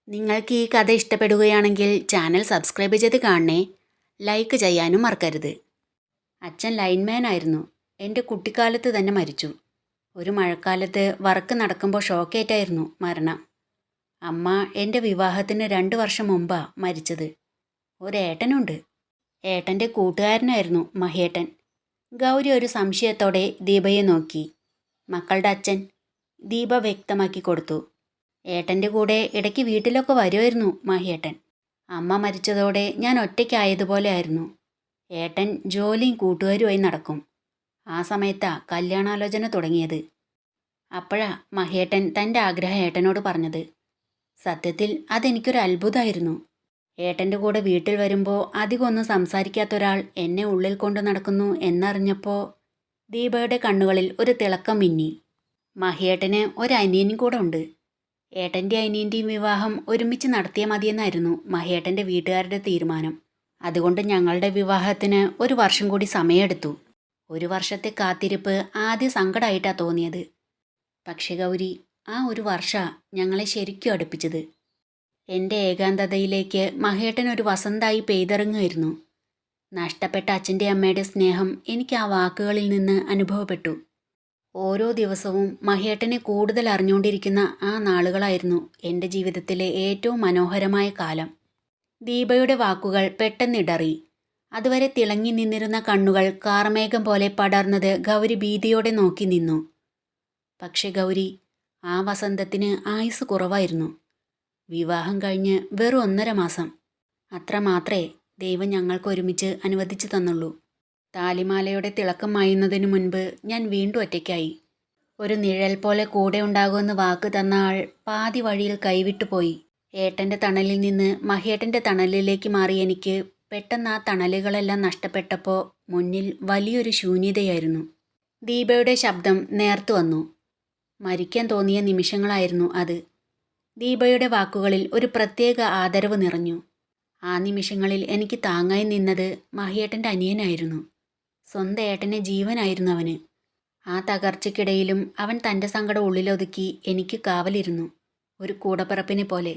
നിങ്ങൾക്ക് ഈ കഥ ഇഷ്ടപ്പെടുകയാണെങ്കിൽ ചാനൽ സബ്സ്ക്രൈബ് ചെയ്ത് കാണണേ. ലൈക്ക് ചെയ്യാനും മറക്കരുത്. അച്ഛൻ ലൈൻമാൻ ആയിരുന്നു. എൻ്റെ കുട്ടിക്കാലത്ത് തന്നെ മരിച്ചു. ഒരു മഴക്കാലത്ത് വർക്ക് നടക്കുമ്പോൾ ഷോക്കേറ്റായിരുന്നു മരണം. അമ്മ എൻ്റെ വിവാഹത്തിന് 2 വർഷം മുമ്പാണ് മരിച്ചത്. ഒരേട്ടനുണ്ട്. ഏട്ടൻ്റെ കൂട്ടുകാരനായിരുന്നു മഹേട്ടൻ. ഗൗരി ഒരു സംശയത്തോടെ ദീപയെ നോക്കി. മക്കളുടെ അച്ഛൻ, ദീപ വ്യക്തമാക്കി കൊടുത്തു. ഏട്ടൻ്റെ കൂടെ ഇടയ്ക്ക് വീട്ടിലൊക്കെ വരുമായിരുന്നു മഹിയേട്ടൻ. അമ്മ മരിച്ചതോടെ ഞാൻ ഒറ്റയ്ക്കായതുപോലെ ആയിരുന്നു. ഏട്ടൻ ജോലിയും കൂട്ടുകാരുമായി നടക്കും. ആ സമയത്താണ് കല്യാണാലോചന തുടങ്ങിയത്. അപ്പോഴാ മഹിയേട്ടൻ തൻ്റെ ആഗ്രഹം ഏട്ടനോട് പറഞ്ഞത്. സത്യത്തിൽ അതെനിക്കൊരു അത്ഭുതമായിരുന്നു. ഏട്ടൻ്റെ കൂടെ വീട്ടിൽ വരുമ്പോൾ അധികമൊന്നും സംസാരിക്കാത്ത ഒരാൾ എന്നെ ഉള്ളിൽ കൊണ്ട് നടക്കുന്നു എന്നറിഞ്ഞപ്പോൾ ദീപയുടെ കണ്ണുകളിൽ ഒരു തിളക്കം മിന്നി. മഹിയേട്ടന് ഒരു അനിയനും കൂടെ ഉണ്ട്. ഏട്ടൻ്റെ അനിയൻ്റെയും വിവാഹം ഒരുമിച്ച് നടത്തിയാൽ മതിയെന്നായിരുന്നു മഹേട്ടൻ്റെ വീട്ടുകാരുടെ തീരുമാനം. അതുകൊണ്ട് ഞങ്ങളുടെ വിവാഹത്തിന് 1 വർഷം കൂടി സമയമെടുത്തു. 1 വർഷത്തെ കാത്തിരിപ്പ് ആദ്യം സങ്കടമായിട്ടാണ് തോന്നിയത്. പക്ഷേ ഗൗരി, ആ 1 വർഷമാണ് ഞങ്ങളെ ശരിക്കും അടുപ്പിച്ചത്. എൻ്റെ ഏകാന്തതയിലേക്ക് മഹേട്ടൻ ഒരു വസന്തമായി പെയ്തിറങ്ങുമായിരുന്നു. നഷ്ടപ്പെട്ട അച്ഛൻ്റെ അമ്മയുടെ സ്നേഹം എനിക്ക് ആ വാക്കുകളിൽ നിന്ന് അനുഭവപ്പെട്ടു. ഓരോ ദിവസവും മഹേട്ടനെ കൂടുതൽ അറിഞ്ഞുകൊണ്ടിരിക്കുന്ന ആ നാളുകളായിരുന്നു എൻ്റെ ജീവിതത്തിലെ ഏറ്റവും മനോഹരമായ കാലം. ദീപയുടെ വാക്കുകൾ പെട്ടെന്നിടറി. അതുവരെ തിളങ്ങി നിന്നിരുന്ന കണ്ണുകൾ കാർമേഘം പോലെ പടർന്നത് ഗൗരി ഭീതിയോടെ നോക്കി നിന്നു. പക്ഷെ ഗൗരി, ആ വസന്തത്തിന് ആയുസ് കുറവായിരുന്നു. വിവാഹം കഴിഞ്ഞ് വെറും 1.5 മാസം. അത്ര മാത്രമേ ദൈവം ഞങ്ങൾക്ക് ഒരുമിച്ച് അനുവദിച്ചു തന്നുള്ളൂ. താലിമാലയുടെ തിളക്കം മായുന്നതിനു മുൻപ് ഞാൻ വീണ്ടും ഒറ്റയ്ക്കായി. ഒരു നിഴൽ പോലെ കൂടെ ഉണ്ടാകുമെന്ന് വാക്ക് തന്ന ആൾ പാതി വഴിയിൽ കൈവിട്ടു പോയി. ഏട്ടൻ്റെ തണലിൽ നിന്ന് മഹേട്ടൻ്റെ തണലിലേക്ക് മാറി എനിക്ക് പെട്ടെന്ന് ആ തണലുകളെല്ലാം നഷ്ടപ്പെട്ടപ്പോൾ മുന്നിൽ വലിയൊരു ശൂന്യതയായിരുന്നു. ദീപയുടെ ശബ്ദം നേർത്തു വന്നു. മരിക്കാൻ തോന്നിയ നിമിഷങ്ങളായിരുന്നു അത്. ദീപയുടെ വാക്കുകളിൽ ഒരു പ്രത്യേക ആദരവ് നിറഞ്ഞു. ആ നിമിഷങ്ങളിൽ എനിക്ക് താങ്ങായി നിന്നത് മഹിയേട്ടൻ്റെ അനിയനായിരുന്നു. സ്വന്തം ഏട്ടനെ ജീവനായിരുന്നു അവന്. ആ തകർച്ചയ്ക്കിടയിലും അവൻ തൻ്റെ സങ്കടം ഉള്ളിലൊതുക്കി എനിക്ക് കാവലിരുന്നു, ഒരു കൂടപ്പിറപ്പിനെ പോലെ.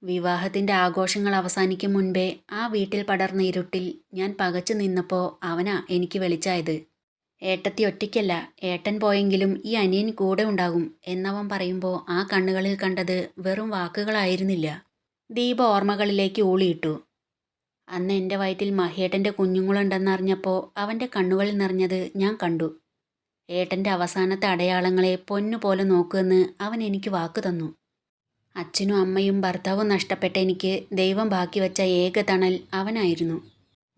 വിവാഹത്തിൻ്റെ ആഘോഷങ്ങൾ അവസാനിക്കും മുൻപേ ആ വീട്ടിൽ പടർന്ന ഇരുട്ടിൽ ഞാൻ പകച്ചു നിന്നപ്പോൾ അവനാ എനിക്ക് വെളിച്ചായത്. ഏട്ടത്തി ഒറ്റയ്ക്കല്ല, ഏട്ടൻ പോയെങ്കിലും ഈ അനിയൻ കൂടെ ഉണ്ടാകും എന്നവൻ പറയുമ്പോൾ ആ കണ്ണുകളിൽ കണ്ടത് വെറും വാക്കുകളായിരുന്നില്ല. ദീപ ഓർമ്മകളിലേക്ക് ഊളിയിട്ടു. അന്ന് എൻ്റെ വയറ്റിൽ മഹേട്ടൻ്റെ കുഞ്ഞുങ്ങളുണ്ടെന്നറിഞ്ഞപ്പോൾ അവൻ്റെ കണ്ണുകളിൽ നിറഞ്ഞത് ഞാൻ കണ്ടു. ഏട്ടൻ്റെ അവസാനത്തെ അടയാളങ്ങളെ പൊന്നുപോലെ നോക്കുമെന്ന് അവൻ എനിക്ക് വാക്ക് തന്നു. അച്ഛനും അമ്മയും ഭർത്താവും നഷ്ടപ്പെട്ട എനിക്ക് ദൈവം ബാക്കി വച്ച ഏക തണൽ അവനായിരുന്നു.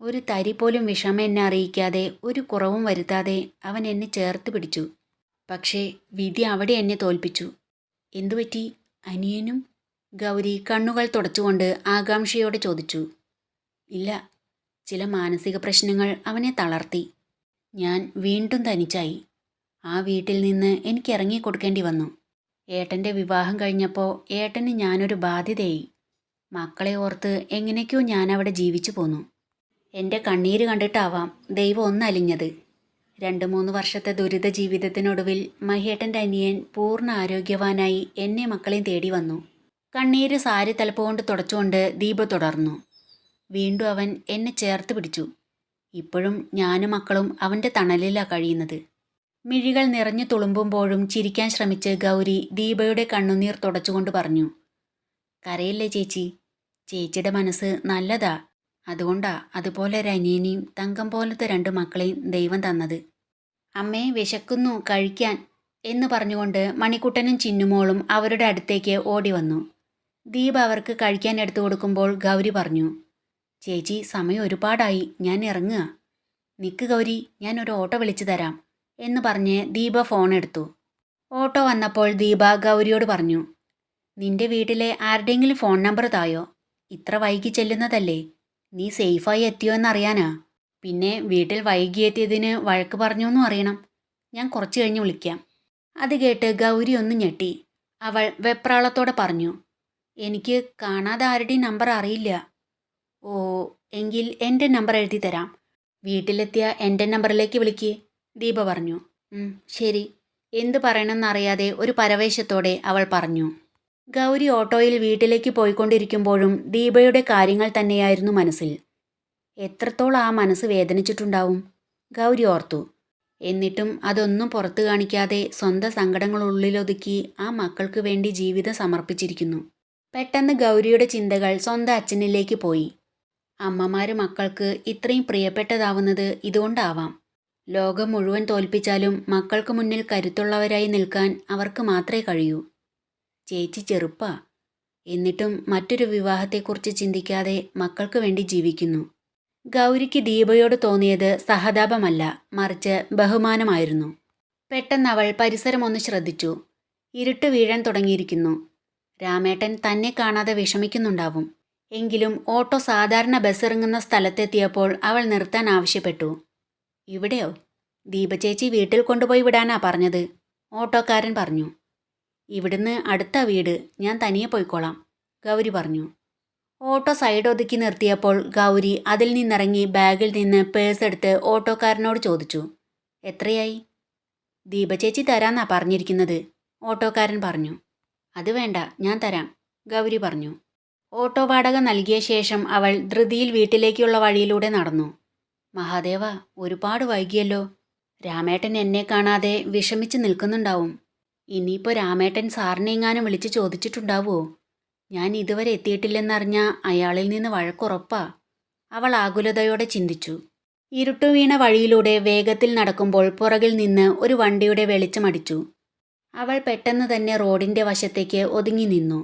ഒരു തരി പോലും വിഷമം എന്നെ അറിയിക്കാതെ, ഒരു കുറവും വരുത്താതെ അവൻ എന്നെ ചേർത്ത് പിടിച്ചു. പക്ഷേ വിധി അവിടെ എന്നെ തോൽപ്പിച്ചു. എന്തുപറ്റി അനിയനും? ഗൗരി കണ്ണുകൾ തുടച്ചുകൊണ്ട് ആകാംക്ഷയോടെ ചോദിച്ചു. ഇല്ല, ചില മാനസിക പ്രശ്നങ്ങൾ അവനെ തളർത്തി. ഞാൻ വീണ്ടും തനിച്ചായി. ആ വീട്ടിൽ നിന്ന് എനിക്ക് ഇറങ്ങിക്കൊടുക്കേണ്ടി വന്നു. ഏട്ടൻ്റെ വിവാഹം കഴിഞ്ഞപ്പോൾ ഏട്ടന് ഞാനൊരു ബാധ്യതയായി. മക്കളെ ഓർത്ത് എങ്ങനെയൊക്കെയോ ഞാനവിടെ ജീവിച്ചു പോന്നു. എൻ്റെ കണ്ണീര് കണ്ടിട്ടാവാം ദൈവം ഒന്നലിഞ്ഞത്. 2-3 വർഷത്തെ ദുരിത ജീവിതത്തിനൊടുവിൽ മഹേട്ടൻ്റെ അനിയൻ പൂർണ്ണ ആരോഗ്യവാനായി എന്നെ മക്കളെയും തേടി വന്നു. കണ്ണീര് സാരി തലപ്പുകൊണ്ട് തുടച്ചുകൊണ്ട് ദീപ തുടർന്നു. വീണ്ടും അവൻ എന്നെ ചേർത്ത് പിടിച്ചു. ഇപ്പോഴും ഞാനും മക്കളും അവൻ്റെ തണലിലാണ് കഴിയുന്നത്. മിഴികൾ നിറഞ്ഞു തുളുമ്പുമ്പോഴും ചിരിക്കാൻ ശ്രമിച്ച് ഗൗരി ദീപയുടെ കണ്ണുനീർ തുടച്ചുകൊണ്ട് പറഞ്ഞു. കരയില്ലേ ചേച്ചി, ചേച്ചിയുടെ മനസ്സ് നല്ലതാ. അതുകൊണ്ടാ അതുപോലെ ഒരു അനിയനെയും തങ്കം പോലത്തെ 2 മക്കളെയും ദൈവം തന്നത്. അമ്മേ, വിശക്കുന്നു, കഴിക്കാൻ എന്ന് പറഞ്ഞുകൊണ്ട് മണിക്കുട്ടനും ചിന്നുമോളും അവരുടെ അടുത്തേക്ക് ഓടി വന്നു. ദീപ അവർക്ക് കഴിക്കാൻ എടുത്തു കൊടുക്കുമ്പോൾ ഗൗരി പറഞ്ഞു. ചേച്ചി, സമയം ഒരുപാടായി, ഞാൻ ഇറങ്ങുക. നിക്ക് ഗൗരി, ഞാൻ ഒരു ഓട്ടോ വിളിച്ചു തരാം എന്ന് പറഞ്ഞ് ദീപ ഫോൺ എടുത്തു. ഓട്ടോ വന്നപ്പോൾ ദീപ ഗൗരിയോട് പറഞ്ഞു. നിന്റെ വീട്ടിലെ ആരുടെയെങ്കിലും ഫോൺ നമ്പർ തായോ? ഇത്ര വൈകി ചെല്ലുന്നതല്ലേ, നീ സേഫായി എത്തിയോ എന്നറിയാനാ. പിന്നെ വീട്ടിൽ വൈകി എത്തിയതിന് വഴക്ക് പറഞ്ഞോന്നും അറിയണം. ഞാൻ കുറച്ച് കഴിഞ്ഞ് വിളിക്കാം. അത് കേട്ട് ഗൗരി ഒന്ന് ഞെട്ടി. അവൾ വെപ്രാളത്തോടെ പറഞ്ഞു. എനിക്ക് കാണാതെ ആരുടെയും നമ്പർ അറിയില്ല. ഓ, എങ്കിൽ എൻ്റെ നമ്പർ എഴുതി തരാം. വീട്ടിലെത്തിയ എൻ്റെ നമ്പറിലേക്ക് വിളിക്ക്, ദീപ പറഞ്ഞു. ശരി, എന്തു പറയണമെന്നറിയാതെ ഒരു പരവേശത്തോടെ അവൾ പറഞ്ഞു. ഗൗരി ഓട്ടോയിൽ വീട്ടിലേക്ക് പോയിക്കൊണ്ടിരിക്കുമ്പോഴും ദീപയുടെ കാര്യങ്ങൾ തന്നെയായിരുന്നു മനസ്സിൽ. എത്രത്തോളം ആ മനസ്സ് വേദനിച്ചിട്ടുണ്ടാവും, ഗൗരി ഓർത്തു. എന്നിട്ടും അതൊന്നും പുറത്തു കാണിക്കാതെ സ്വന്തം സങ്കടങ്ങൾ ഉള്ളിലൊതുക്കി ആ മക്കൾക്ക് വേണ്ടി ജീവിതം സമർപ്പിച്ചിരിക്കുന്നു. പെട്ടെന്ന് ഗൗരിയുടെ ചിന്തകൾ സ്വന്തം അച്ഛനിലേക്ക് പോയി. അമ്മമാര് മക്കൾക്ക് ഇത്രയും പ്രിയപ്പെട്ടതാവുന്നത് ഇതുകൊണ്ടാവാം. ലോകം മുഴുവൻ തോൽപ്പിച്ചാലും മക്കൾക്ക് മുന്നിൽ കരുത്തുള്ളവരായി നിൽക്കാൻ അവർക്ക് മാത്രമേ കഴിയൂ. ചേച്ചി ചെറുപ്പാ, എന്നിട്ടും മറ്റൊരു വിവാഹത്തെക്കുറിച്ച് ചിന്തിക്കാതെ മക്കൾക്ക് വേണ്ടി ജീവിക്കുന്നു. ഗൗരിക്ക് ദീപയോട് തോന്നിയത് സഹതാപമല്ല, മറിച്ച് ബഹുമാനമായിരുന്നു. പെട്ടെന്ന് അവൾ പരിസരം ഒന്ന് ശ്രദ്ധിച്ചു. ഇരുട്ട് വീഴാൻ തുടങ്ങിയിരിക്കുന്നു. രാമേട്ടൻ തന്നെ കാണാതെ വിഷമിക്കുന്നുണ്ടാവും. എങ്കിലും ഓട്ടോ സാധാരണ ബസ് ഇറങ്ങുന്ന സ്ഥലത്തെത്തിയപ്പോൾ അവൾ നിർത്താൻ ആവശ്യപ്പെട്ടു. ഇവിടെയോ? ദീപചേച്ചി വീട്ടിൽ കൊണ്ടുപോയി വിടാനാ പറഞ്ഞത്, ഓട്ടോക്കാരൻ പറഞ്ഞു. ഇവിടുന്ന് അടുത്ത വീട്, ഞാൻ തനിയെ പോയിക്കോളാം, ഗൗരി പറഞ്ഞു. ഓട്ടോ സൈഡ് ഒതുക്കി നിർത്തിയപ്പോൾ ഗൗരി അതിൽ നിന്നിറങ്ങി ബാഗിൽ നിന്ന് പേഴ്സ് എടുത്ത് ഓട്ടോക്കാരനോട് ചോദിച്ചു. എത്രയായി? ദീപചേച്ചി തരാന്നാ പറഞ്ഞിരിക്കുന്നത്, ഓട്ടോക്കാരൻ പറഞ്ഞു. അത് വേണ്ട, ഞാൻ തരാം, ഗൗരി പറഞ്ഞു. ഓട്ടോ വാടക നൽകിയ ശേഷം അവൾ ധൃതിയിൽ വീട്ടിലേക്കുള്ള വഴിയിലൂടെ നടന്നു. മഹാദേവ, ഒരുപാട് വൈകിയല്ലോ. രാമേട്ടൻ എന്നെ കാണാതെ വിഷമിച്ച് നിൽക്കുന്നുണ്ടാവും. ഇനിയിപ്പോൾ രാമേട്ടൻ സാറിനെങ്ങാനും വിളിച്ച് ചോദിച്ചിട്ടുണ്ടാവുമോ? ഞാൻ ഇതുവരെ എത്തിയിട്ടില്ലെന്നറിഞ്ഞ അയാളിൽ നിന്ന് വഴക്കുറപ്പാ, അവൾ ആകുലതയോടെ ചിന്തിച്ചു. ഇരുട്ടു വീണ വഴിയിലൂടെ വേഗത്തിൽ നടക്കുമ്പോൾ പുറകിൽ നിന്ന് ഒരു വണ്ടിയുടെ വെളിച്ചമടിച്ചു. അവൾ പെട്ടെന്ന് തന്നെ റോഡിൻ്റെ വശത്തേക്ക് ഒതുങ്ങി നിന്നു.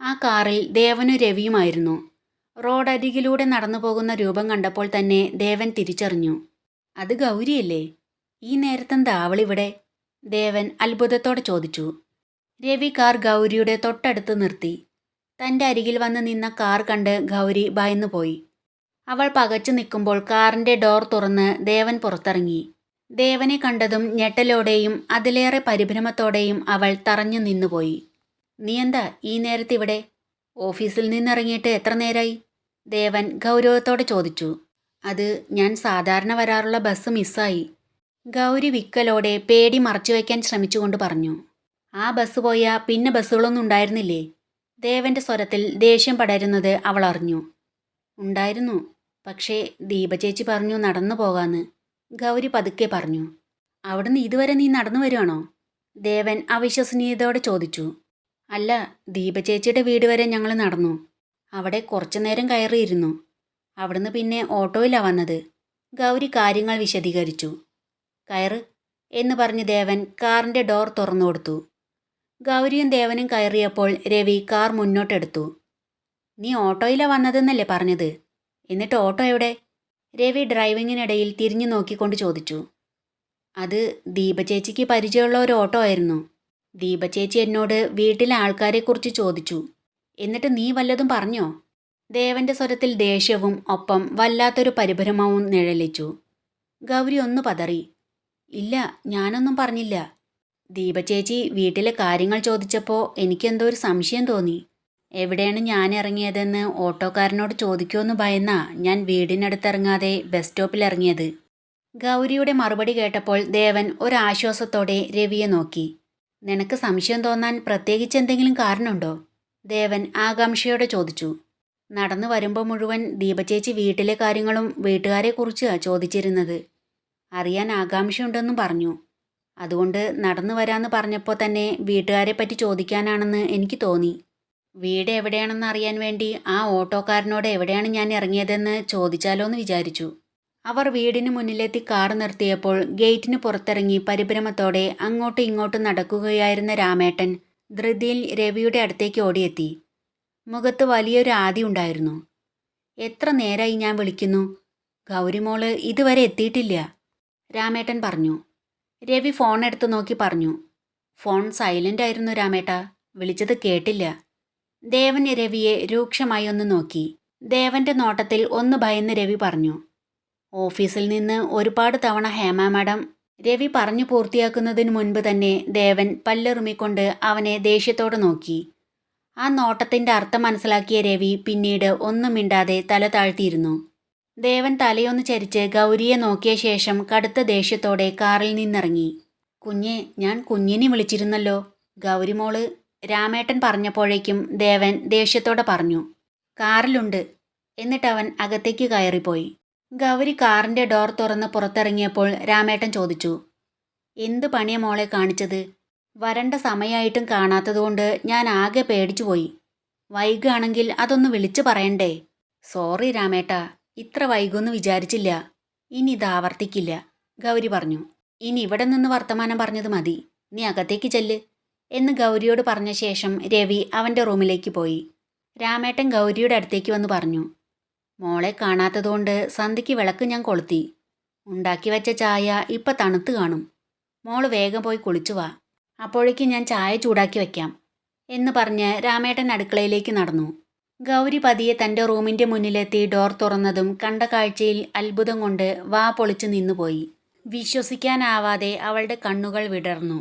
ആ കാറിൽ ദേവനും രവിയുമായിരുന്നു. റോഡരികിലൂടെ നടന്നു പോകുന്ന രൂപം കണ്ടപ്പോൾ തന്നെ ദേവൻ തിരിച്ചറിഞ്ഞു. അത് ഗൗരിയല്ലേ? ഈ നേരത്തെന്താ അവളിവിടെ? ദേവൻ അത്ഭുതത്തോടെ ചോദിച്ചു. രവി കാർ ഗൗരിയുടെ തൊട്ടടുത്ത് നിർത്തി. തൻ്റെ അരികിൽ വന്ന് നിന്ന കാർ കണ്ട് ഗൗരി ഭയന്നുപോയി. അവൾ പകച്ചു നിൽക്കുമ്പോൾ കാറിൻ്റെ ഡോർ തുറന്ന് ദേവൻ പുറത്തിറങ്ങി. ദേവനെ കണ്ടതും ഞെട്ടലോടെയും അതിലേറെ പരിഭ്രമത്തോടെയും അവൾ തറഞ്ഞു നിന്നുപോയി. നീ എന്താ ഈ നേരത്തിവിടെ? ഓഫീസിൽ നിന്നിറങ്ങിയിട്ട് എത്ര നേരായി? ദേവൻ ഗൗരവത്തോടെ ചോദിച്ചു. അത് ഞാൻ സാധാരണ വരാറുള്ള ബസ് മിസ്സായി, ഗൗരി വിക്കലോടെ പേടി മറച്ചുവെക്കാൻ ശ്രമിച്ചുകൊണ്ട് പറഞ്ഞു. ആ ബസ് പോയാൽ പിന്നെ ബസ്സുകളൊന്നും ഉണ്ടായിരുന്നില്ലേ? ദേവൻ്റെ സ്വരത്തിൽ ദേഷ്യം പടരുന്നത് അവൾ അറിഞ്ഞു. ഉണ്ടായിരുന്നു, പക്ഷേ ദീപചേച്ചി പറഞ്ഞു നടന്നു പോകാന്ന്, ഗൗരി പതുക്കെ പറഞ്ഞു. അവിടുന്ന് ഇതുവരെ നീ നടന്നു വരുവാണോ? ദേവൻ അവിശ്വസനീയതയോടെ ചോദിച്ചു. അല്ല, ദീപചേച്ചിയുടെ വീട് വരെ ഞങ്ങൾ നടന്നു. അവിടെ കുറച്ചു നേരം കയറിയിരുന്നു. അവിടുന്ന് പിന്നെ ഓട്ടോയിലാണ് വന്നത്, ഗൗരി കാര്യങ്ങൾ വിശദീകരിച്ചു. കയറ് എന്ന് പറഞ്ഞ് ദേവൻ കാറിൻ്റെ ഡോർ തുറന്നു കൊടുത്തു. ഗൗരിയും ദേവനും കയറിയപ്പോൾ രവി കാർ മുന്നോട്ടെടുത്തു. നീ ഓട്ടോയിലാണ് വന്നതെന്നല്ലേ പറഞ്ഞത്? എന്നിട്ട് ഓട്ടോ എവിടെ? രവി ഡ്രൈവിങ്ങിനിടയിൽ തിരിഞ്ഞു നോക്കിക്കൊണ്ട് ചോദിച്ചു. അത് ദീപചേച്ചിക്ക് പരിചയമുള്ള ഒരു ഓട്ടോ ആയിരുന്നു. ദീപചേച്ചി എന്നോട് വീട്ടിലെ ആൾക്കാരെക്കുറിച്ച് ചോദിച്ചു. എന്നിട്ട് നീ വല്ലതും പറഞ്ഞോ? ദേവൻ്റെ സ്വരത്തിൽ ദേഷ്യവും ഒപ്പം വല്ലാത്തൊരു പരിഭ്രമവും നിഴലിച്ചു. ഗൗരി ഒന്ന് പതറി. ഇല്ല, ഞാനൊന്നും പറഞ്ഞില്ല. ദീപചേച്ചി വീട്ടിലെ കാര്യങ്ങൾ ചോദിച്ചപ്പോൾ എനിക്കെന്തോ ഒരു സംശയം തോന്നി. എവിടെയാണ് ഞാൻ ഇറങ്ങിയതെന്ന് ഓട്ടോക്കാരനോട് ചോദിക്കുമെന്ന് ഭയന്നാ ഞാൻ വീടിനടുത്തിറങ്ങാതെ ബസ് സ്റ്റോപ്പിൽ ഇറങ്ങിയത്. ഗൗരിയുടെ മറുപടി കേട്ടപ്പോൾ ദേവൻ ഒരാശ്വാസത്തോടെ രവിയെ നോക്കി. നിനക്ക് സംശയം തോന്നാൻ പ്രത്യേകിച്ച് എന്തെങ്കിലും കാരണമുണ്ടോ? ദേവൻ ആകാംക്ഷയോടെ ചോദിച്ചു. നടന്നു വരുമ്പോൾ മുഴുവൻ ദീപചേച്ചി വീട്ടിലെ കാര്യങ്ങളും വീട്ടുകാരെക്കുറിച്ചാണ് ചോദിച്ചിരുന്നത്. അറിയാൻ ആകാംക്ഷയുണ്ടെന്നും പറഞ്ഞു. അതുകൊണ്ട് നടന്നു വരാമെന്ന് പറഞ്ഞപ്പോൾ തന്നെ വീട്ടുകാരെ പറ്റി ചോദിക്കാനാണെന്ന് എനിക്ക് തോന്നി. വീട് എവിടെയാണെന്ന് അറിയാൻ വേണ്ടി ആ ഓട്ടോക്കാരനോട് എവിടെയാണ് ഞാൻ ഇറങ്ങിയതെന്ന് ചോദിച്ചാലോ എന്ന് വിചാരിച്ചു. അവർ വീടിന് മുന്നിലെത്തി കാർ നിർത്തിയപ്പോൾ ഗേറ്റിന് പുറത്തിറങ്ങി പരിഭ്രമത്തോടെ അങ്ങോട്ടും ഇങ്ങോട്ടും നടക്കുകയായിരുന്ന രാമേട്ടൻ ധൃതിയിൽ രവിയുടെ അടുത്തേക്ക് ഓടിയെത്തി. മുഖത്ത് വലിയൊരു ആദി ഉണ്ടായിരുന്നു. എത്ര നേരമായി ഞാൻ വിളിക്കുന്നു, ഗൗരിമോള് ഇതുവരെ എത്തിയിട്ടില്ല, രാമേട്ടൻ പറഞ്ഞു. രവി ഫോൺ എടുത്ത് നോക്കി പറഞ്ഞു. ഫോൺ സൈലൻ്റ് ആയിരുന്നു രാമേട്ടാ, വിളിച്ചത് കേട്ടില്ല. ദേവൻ രവിയെ രൂക്ഷമായി ഒന്ന് നോക്കി. ദേവൻ്റെ നോട്ടത്തിൽ ഒന്ന് ഭയന്ന് രവി പറഞ്ഞു. ഓഫീസിൽ നിന്ന് ഒരുപാട് തവണ ഹേമ മാഡം. രവി പറഞ്ഞു പൂർത്തിയാക്കുന്നതിന് മുൻപ് തന്നെ ദേവൻ പല്ലെറുമിക്കൊണ്ട് അവനെ ദേഷ്യത്തോടെ നോക്കി. ആ നോട്ടത്തിൻ്റെ അർത്ഥം മനസ്സിലാക്കിയ രവി പിന്നീട് ഒന്നും മിണ്ടാതെ തല താഴ്ത്തിയിരുന്നു. ദേവൻ തലയൊന്ന് ചരിച്ച് ഗൗരിയെ നോക്കിയ ശേഷം കടുത്ത ദേഷ്യത്തോടെ കാറിൽ നിന്നിറങ്ങി. കുഞ്ഞെ, ഞാൻ കുഞ്ഞിനെ വിളിച്ചിരുന്നല്ലോ, ഗൗരിമോള്. രാമേട്ടൻ പറഞ്ഞപ്പോഴേക്കും ദേവൻ ദേഷ്യത്തോടെ പറഞ്ഞു. കാറിലുണ്ട്. എന്നിട്ട് അവൻ അകത്തേക്ക് കയറിപ്പോയി. ഗൗരി കാറിൻ്റെ ഡോർ തുറന്ന് പുറത്തിറങ്ങിയപ്പോൾ രാമേട്ടൻ ചോദിച്ചു, എന്ത് പണിയാ മോളെ കാണിച്ചത്? വരണ്ട സമയമായിട്ടും കാണാത്തതുകൊണ്ട് ഞാൻ ആകെ പേടിച്ചുപോയി. വൈകുകയാണെങ്കിൽ അതൊന്ന് വിളിച്ചു പറയണ്ടേ? സോറി രാമേട്ടാ, ഇത്ര വൈകുമെന്ന് വിചാരിച്ചില്ല. ഇനി ഇത് ആവർത്തിക്കില്ല, ഗൗരി പറഞ്ഞു. ഇനി ഇവിടെ നിന്ന് വർത്തമാനം പറഞ്ഞത് മതി, നീ അകത്തേക്ക് ചെല്ല് എന്ന് ഗൗരിയോട് പറഞ്ഞ ശേഷം രവി അവൻ്റെ റൂമിലേക്ക് പോയി. രാമേട്ടൻ ഗൗരിയുടെ അടുത്തേക്ക് വന്ന് പറഞ്ഞു, മോളെ കാണാത്തതുകൊണ്ട് സന്ധ്യയ്ക്ക് വിളക്ക് ഞാൻ കൊളുത്തി. ഉണ്ടാക്കി വെച്ച ചായ ഇപ്പം തണുത്ത് കാണും. മോള് വേഗം പോയി കുളിച്ചു വാ, അപ്പോഴേക്കും ഞാൻ ചായ ചൂടാക്കി വയ്ക്കാം എന്ന് പറഞ്ഞ് രാമേട്ടൻ അടുക്കളയിലേക്ക് നടന്നു. ഗൗരി പതിയെ തൻ്റെ റൂമിൻ്റെ മുന്നിലെത്തി ഡോർ തുറന്നതും കണ്ട കാഴ്ചയിൽ അത്ഭുതം കൊണ്ട് വാ പൊളിച്ചു നിന്നുപോയി. വിശ്വസിക്കാനാവാതെ അവളുടെ കണ്ണുകൾ വിടർന്നു.